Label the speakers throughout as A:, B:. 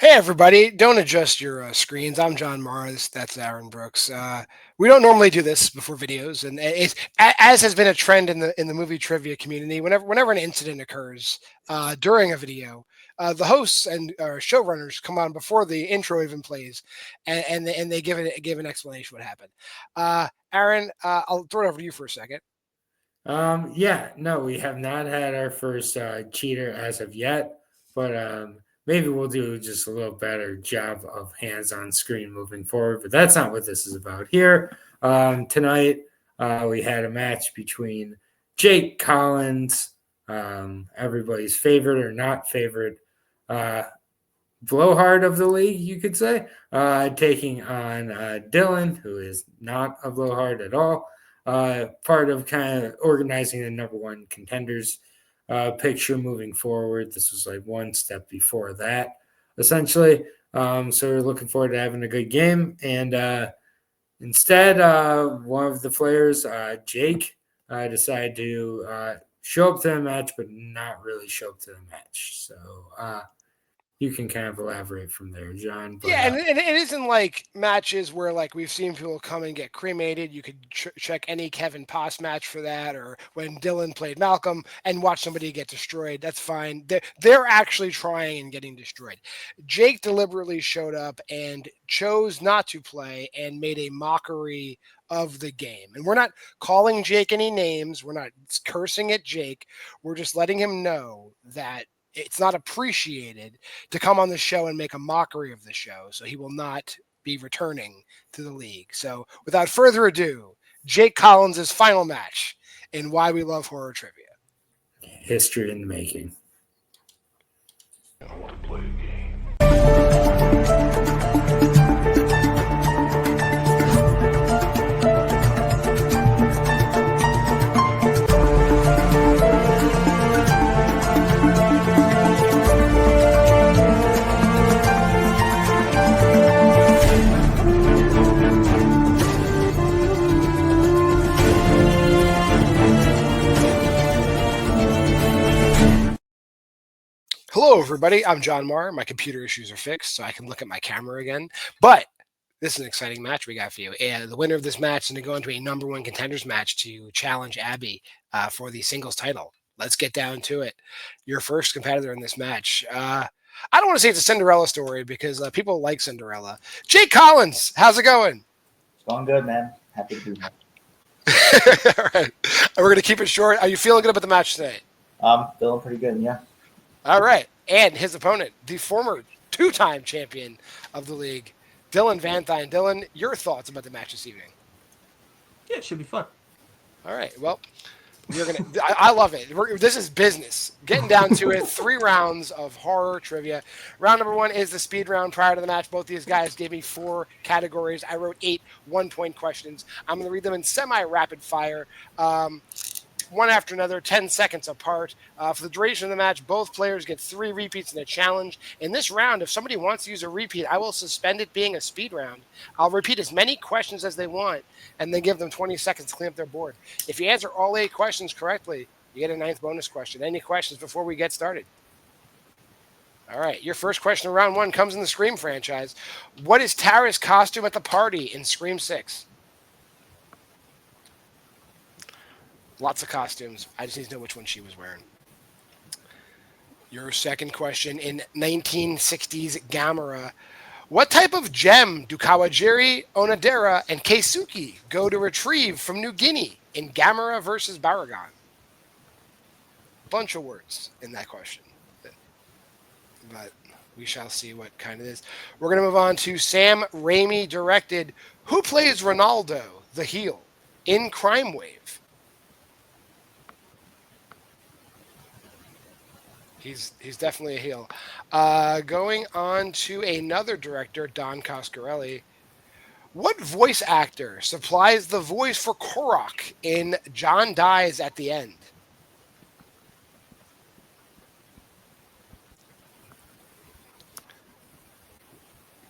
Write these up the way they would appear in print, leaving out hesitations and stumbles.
A: Hey everybody! Don't adjust your screens. I'm John Morris. That's Aaron Brooks. We don't normally do this before videos, and as has been a trend in the movie trivia community. Whenever an incident occurs during a video, the hosts and showrunners come on before the intro even plays, and they give an explanation what happened. Aaron, I'll throw it over to you for a second.
B: Yeah, no, we have not had our first cheater as of yet, but maybe we'll do just a little better job of hands on screen moving forward. But that's not what this is about here. Tonight, we had a match between Jake Collins, everybody's favorite or not favorite blowhard of the league, you could say, taking on Dylan, who is not a blowhard at all. Part of kind of organizing the number one contenders picture moving forward. This was like one step before that, essentially. So we're looking forward to having a good game. And instead, one of the players, Jake, decided to show up to the match, but not really show up to the match. So you can kind of elaborate from there, John. But
A: Yeah, and it isn't like matches where like we've seen people come and get cremated. You could check any Kevin Poss match for that, or when Dylan played Malcolm and watch somebody get destroyed. That's fine. They're actually trying and getting destroyed. Jake deliberately showed up and chose not to play and made a mockery of the game. And we're not calling Jake any names. We're not cursing at Jake. We're just letting him know that it's not appreciated to come on the show and make a mockery of the show. So he will not be returning to the league. So without further ado, Jake Collins' final match in Why We Love Horror Trivia.
B: History in the making.
C: I want to play a game.
A: Hello, everybody. I'm John Maher. My computer issues are fixed, so I can look at my camera again. But this is an exciting match we got for you. And the winner of this match is going to go into a number one contenders match to challenge Abby for the singles title. Let's get down to it. Your first competitor in this match. I don't want to say it's a Cinderella story because people like Cinderella. Jake Collins, how's it going?
D: It's going good, man. Happy to be here.
A: All right. We're going to keep it short. Are you feeling good about the match today?
D: Feeling pretty good, yeah.
A: All right. And his opponent, the former two-time champion of the league, Dylan Vanthuyne. Dylan, your thoughts about the match this evening?
E: Yeah, it should be fun.
A: All right. Well, I love it. This is business. Getting down to it. 3 rounds of horror trivia. Round number 1 is the speed round. Prior to the match, both these guys gave me 4 categories. I wrote 8 one-point questions. I'm going to read them in semi-rapid fire. One after another, 10 seconds apart. For the duration of the match, both players get 3 repeats in a challenge. In this round, if somebody wants to use a repeat, I will suspend it being a speed round. I'll repeat as many questions as they want, and then give them 20 seconds to clean up their board. If you answer all 8 questions correctly, you get a 9th bonus question. Any questions before we get started? All right, your first question of round 1 comes in the Scream franchise. What is Tara's costume at the party in Scream 6? Lots of costumes. I just need to know which one she was wearing. Your second question in 1960s Gamera. What type of gem do Kawajiri, Onodera, and Keisuke go to retrieve from New Guinea in Gamera versus Baragon? Bunch of words in that question. But we shall see what kind it is. We're going to move on to Sam Raimi directed. Who plays Ronaldo, the heel, in Crime Wave? He's definitely a heel. Going on to another director, Don Coscarelli. What voice actor supplies the voice for Korok in John Dies at the End?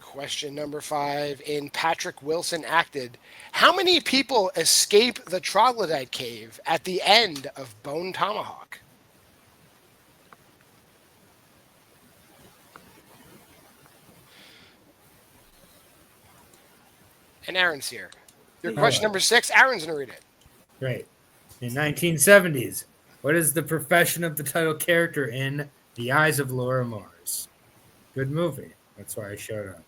A: Question number 5. In Patrick Wilson Acted, how many people escape the troglodyte cave at the end of Bone Tomahawk? And Aaron's here. Your
B: All
A: question
B: right.
A: number 6, Aaron's going to read it.
B: Great. In 1970s, what is the profession of the title character in The Eyes of Laura Mars? Good movie. That's why I showed up.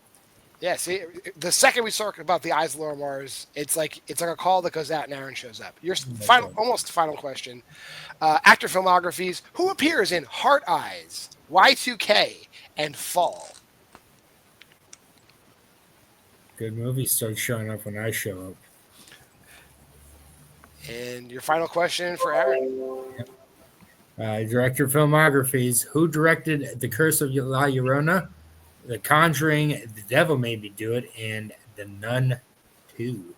A: Yeah, see, the second we talk about the Eyes of Laura Mars, it's like a call that goes out and Aaron shows up. Your final,
B: right.
A: almost final question. Actor filmographies. Who appears in Heart Eyes, Y2K, and Fall?
B: Good movie starts showing up when I show up.
A: And your final question for Aaron.
B: Director filmographies. Who directed The Curse of La Llorona, The Conjuring, The Devil Made Me Do It, and The Nun 2?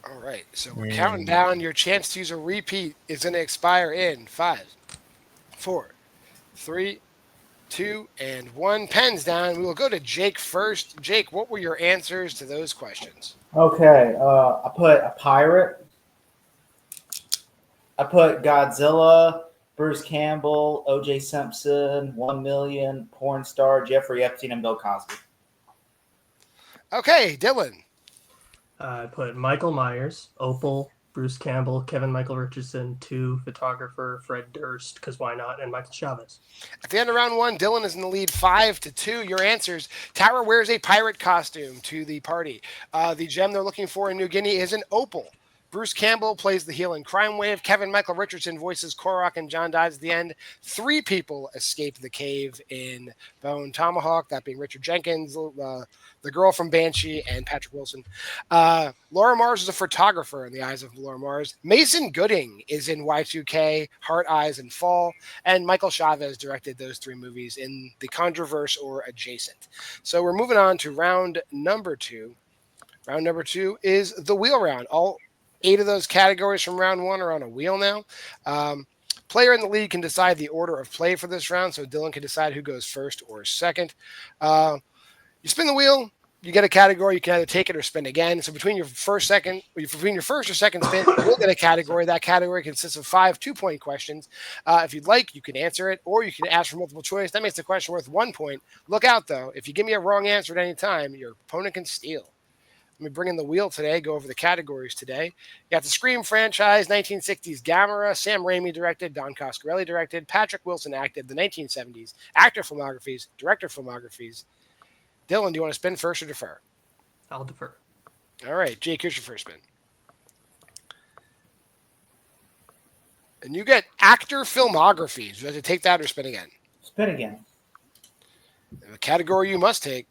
A: All right, so we're counting down. Your chance to use a repeat is going to expire in 5, 4, 3, 2, and 1. Pens down. We will go to Jake first. Jake, what were your answers to those questions?
D: Okay. I put a pirate. I put Godzilla, Bruce Campbell, O.J. Simpson, 1 Million, porn star, Jeffrey Epstein, and Bill Cosby.
A: Okay, Dylan.
E: I put Michael Myers, Opal, Bruce Campbell, Kevin Michael Richardson, 2, photographer, Fred Durst, because why not, and Michael Chavez.
A: At the end of round 1, Dylan is in the lead 5-2. Your answers. Tara wears a pirate costume to the party. The gem they're looking for in New Guinea is an opal. Bruce Campbell plays the heel in Crime Wave. Kevin Michael Richardson voices Korok, and John dies at the end. 3 people escape the cave in Bone Tomahawk, that being Richard Jenkins, the girl from Banshee, and Patrick Wilson. Laura Mars is a photographer in The Eyes of Laura Mars. Mason Gooding is in Y2K, Heart Eyes, and Fall. And Michael Chavez directed those 3 movies in The Controverse or Adjacent. So we're moving on to round number 2. Round number 2 is the wheel round. All 8 of those categories from round 1 are on a wheel now. Player in the lead can decide the order of play for this round, so Dylan can decide who goes first or second. You spin the wheel, you get a category. You can either take it or spin again. So between your first or second spin, you'll get a category. That category consists of 5 2-point questions. If you'd like, you can answer it, or you can ask for multiple choice. That makes the question worth 1 point. Look out, though. If you give me a wrong answer at any time, your opponent can steal. Let me bring in the wheel today, go over the categories today. You got the Scream franchise, 1960s Gamera, Sam Raimi directed, Don Coscarelli directed, Patrick Wilson acted, the 1970s, actor filmographies, director filmographies. Dylan, do you want to spin first or defer?
E: I'll defer.
A: All right, Jake, here's your first spin. And you get actor filmographies. You have to take that or spin again.
D: Spin again.
A: The category you must take.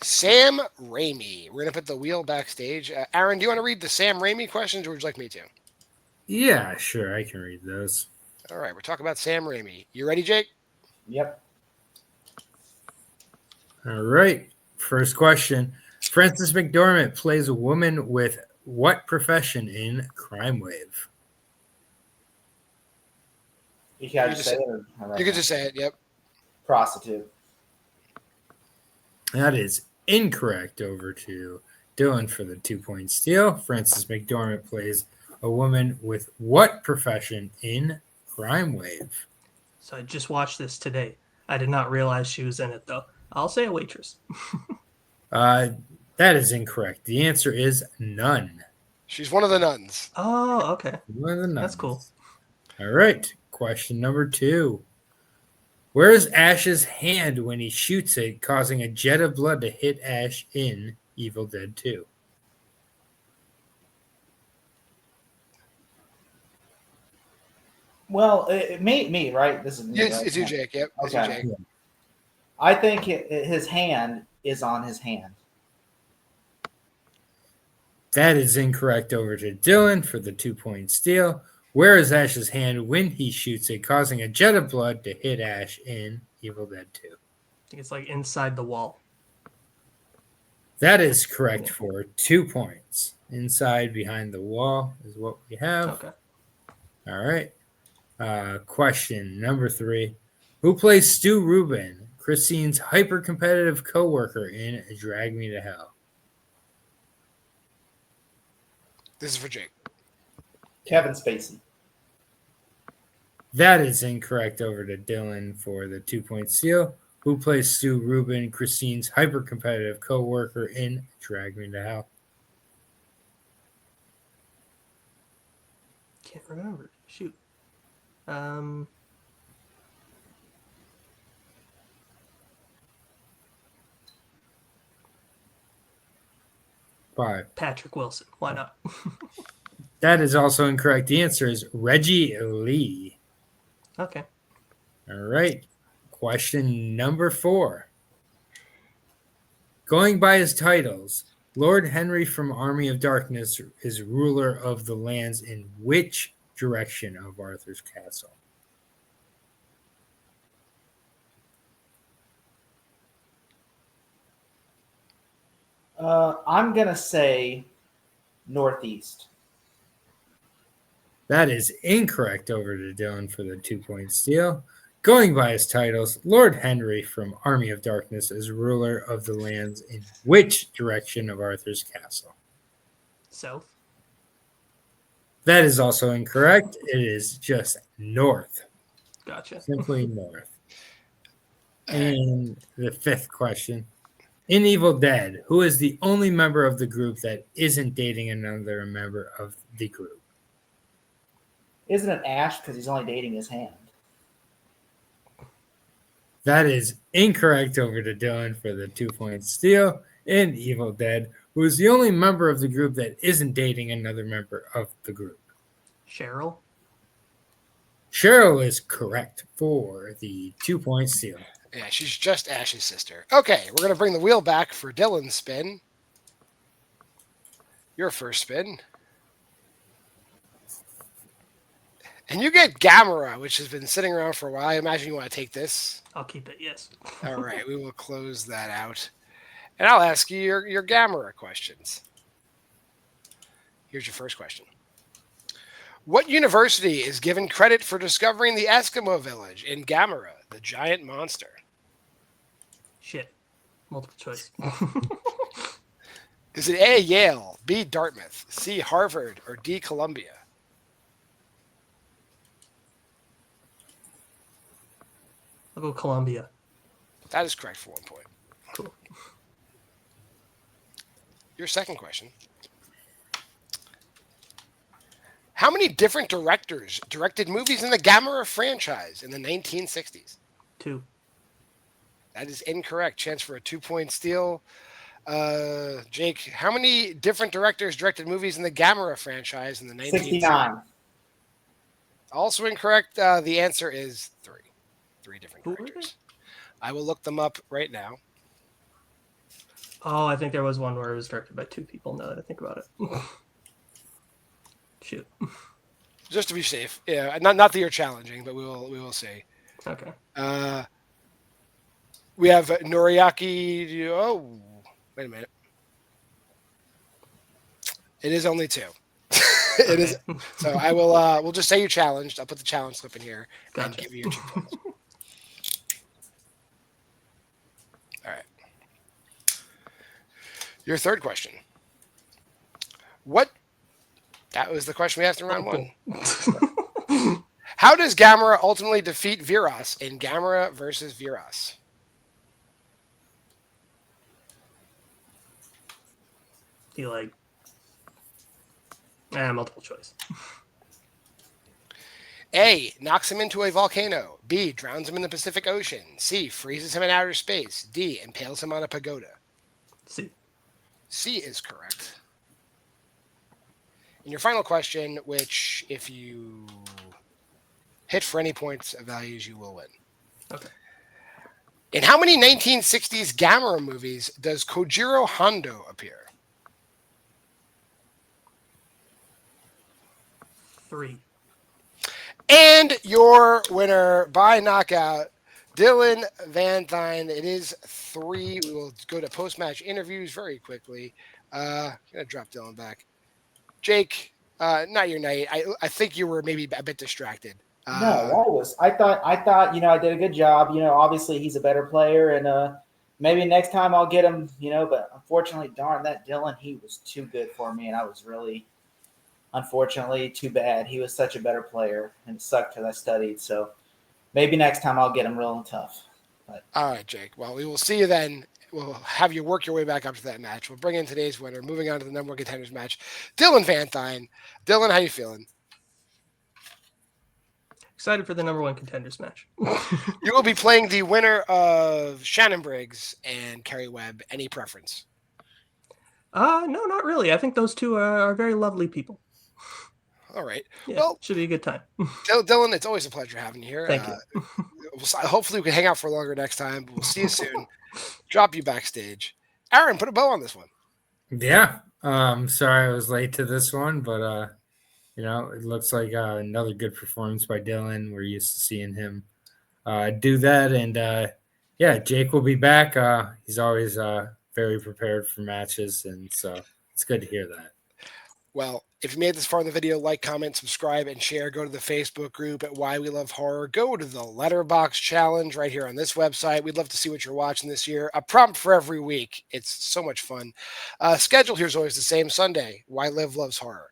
A: Sam Raimi. We're going to put the wheel backstage. Aaron, do you want to read the Sam Raimi questions, or would you like me to?
B: Yeah, sure. I can read those.
A: All right, we're talking about Sam Raimi. You ready, Jake?
D: Yep.
B: All right. First question. Frances McDormand plays a woman with what profession in Crime Wave?
D: You can just say it. Or,
A: you can just say it, yep.
D: Prostitute.
B: That is incorrect. Over to Dylan for the 2-point steal. Frances McDormand plays a woman with what profession in Crime Wave?
E: So I just watched this today. I did not realize she was in it, though. I'll say a waitress.
B: That is incorrect. The answer is nun.
A: She's one of the nuns.
E: Oh, okay.
B: One of the nuns.
E: That's cool.
B: All right. Question number 2. Where is Ash's hand when he shoots it, causing a jet of blood to hit Ash in Evil Dead 2?
D: Well, me, right? This is me,
A: It's,
D: right?
A: it's you, Jake. Yep. It's you,
D: Okay.
A: Jake.
D: I think his hand is on his hand.
B: That is incorrect. Over to Dylan for the 2-point steal. Where is Ash's hand when he shoots it, causing a jet of blood to hit Ash in Evil Dead 2?
E: I think it's like inside the wall.
B: That is correct for 2 points. Inside behind the wall is what we have.
E: Okay.
B: All right. Question number 3. Who plays Stu Rubin, Christine's hyper-competitive co-worker in Drag Me to Hell?
A: This is for Jake.
D: Kevin Spacey.
B: That is incorrect. Over to Dylan for the 2-point steal. who plays Stu Rubin, Christine's hyper-competitive co-worker in Drag Me to Hell?
E: Can't remember. Shoot.
B: 5.
E: Patrick Wilson. Why not?
B: That is also incorrect. The answer is Reggie Lee.
E: Okay.
B: All right. Question number 4. Going by his titles, Lord Henry from Army of Darkness is ruler of the lands in which direction of Arthur's castle?
D: I'm going to say northeast.
B: That is incorrect. Over to Dylan for the 2-point steal. Going by his titles, Lord Henry from Army of Darkness is ruler of the lands in which direction of Arthur's castle?
E: South.
B: That is also incorrect. It is just north.
E: Gotcha.
B: Simply north. And the 5th question. In Evil Dead, who is the only member of the group that isn't dating another member of the group?
D: Isn't it Ash because he's only dating his hand?
B: That is incorrect. Over to Dylan for the 2-point steal. In Evil Dead, who is the only member of the group that isn't dating another member of the group?
E: Cheryl.
B: Cheryl is correct for the 2-point steal.
A: Yeah, she's just Ash's sister. Okay, we're going to bring the wheel back for Dylan's spin. Your first spin. And you get Gamera, which has been sitting around for a while. I imagine you want to take this.
E: I'll keep it, yes.
A: All right, we will close that out. And I'll ask you your Gamera questions. Here's your first question. What university is given credit for discovering the Eskimo village in Gamera, the giant monster?
E: Shit. Multiple choice.
A: Is it A, Yale, B, Dartmouth, C, Harvard, or D, Columbia?
E: I'll go Columbia.
A: That is correct for 1 point.
E: Cool.
A: Your second question. How many different directors directed movies in the Gamera franchise in the 1960s?
E: 2.
A: That is incorrect. Chance for a 2-point steal. Jake, how many different directors directed movies in the Gamera franchise in the 1960s?
D: 69.
A: Also incorrect. The answer is 3. 3 different
E: Who were
A: directors. I will look them up right now.
E: Oh, I think there was one where it was directed by 2 people, now that I think about it. Shoot.
A: Just to be safe. Yeah, not that you're challenging, but we will see.
E: Okay.
A: We have Noriaki. Oh, wait a minute. It is only 2. It is. So I will. We'll just say you challenged. I'll put the challenge slip in here and
E: Gotcha.
A: give you your 2 points. All right. Your third question. What? That was the question we asked in round 1. How does Gamera ultimately defeat Viras in Gamera versus Viras?
E: He multiple choice.
A: A, knocks him into a volcano. B, drowns him in the Pacific Ocean. C, freezes him in outer space. D, impales him on a pagoda.
E: C.
A: C is correct. And your final question, which if you hit for any points of values, you will win.
E: Okay.
A: In how many 1960s Gamera movies does Kojiro Hondo appear?
E: 3.
A: And your winner by knockout, Dylan Vanthuyne. It is 3. We will go to post-match interviews very quickly. I'm going to drop Dylan back. Jake, not your night. I think you were maybe a bit distracted.
D: No, I thought, I did a good job. Obviously he's a better player, and maybe next time I'll get him, but unfortunately, darn that Dylan, he was too good for me, and I was really, unfortunately, too bad. He was such a better player, and it sucked because I studied. So maybe next time I'll get him real tough.
A: All right, Jake. Well, we will see you then. We'll have you work your way back up to that match. We'll bring in today's winner. Moving on to the number one contenders match, Dylan Vanthuyne. Dylan, how you feeling?
E: Excited for the number one contenders match.
A: You will be playing the winner of Shannon Briggs and Kerry Webb. Any preference?
E: No, not really. I think those two are very lovely people.
A: All right.
E: Yeah,
A: Well,
E: should be a good time.
A: Dylan, it's always a pleasure having you here.
E: Thank you.
A: Hopefully we can hang out for longer next time. But we'll see you soon. Drop you backstage. Aaron, put a bow on this one.
B: Yeah. Sorry I was late to this one, but it looks like another good performance by Dylan. We're used to seeing him do that. And Jake will be back. He's always very prepared for matches, and so it's good to hear that.
A: Well, if you made this far in the video, like, comment, subscribe, and share. Go to the Facebook group at Why We Love Horror. Go to the Letterboxd challenge right here on this website. We'd love to see what you're watching this year. A prompt for every week. It's so much fun. Schedule here is always the same. Sunday, Why Liv Loves Horror.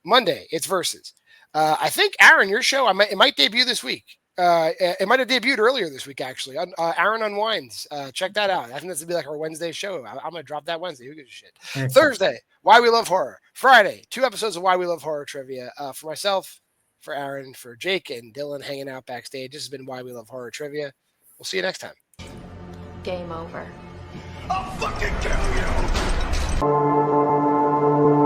A: Monday, it's Versus. I think, Aaron, your show, it might debut this week. It might have debuted earlier this week, actually. Aaron Unwinds. Check that out. I think this would be like our Wednesday show. I'm going to drop that Wednesday. Who gives a shit?
B: Okay.
A: Thursday, Why We Love Horror. Friday, 2 episodes of Why We Love Horror trivia. For myself, for Aaron, for Jake, and Dylan hanging out backstage. This has been Why We Love Horror trivia. We'll see you next time.
F: Game over.
C: I'll fucking kill you!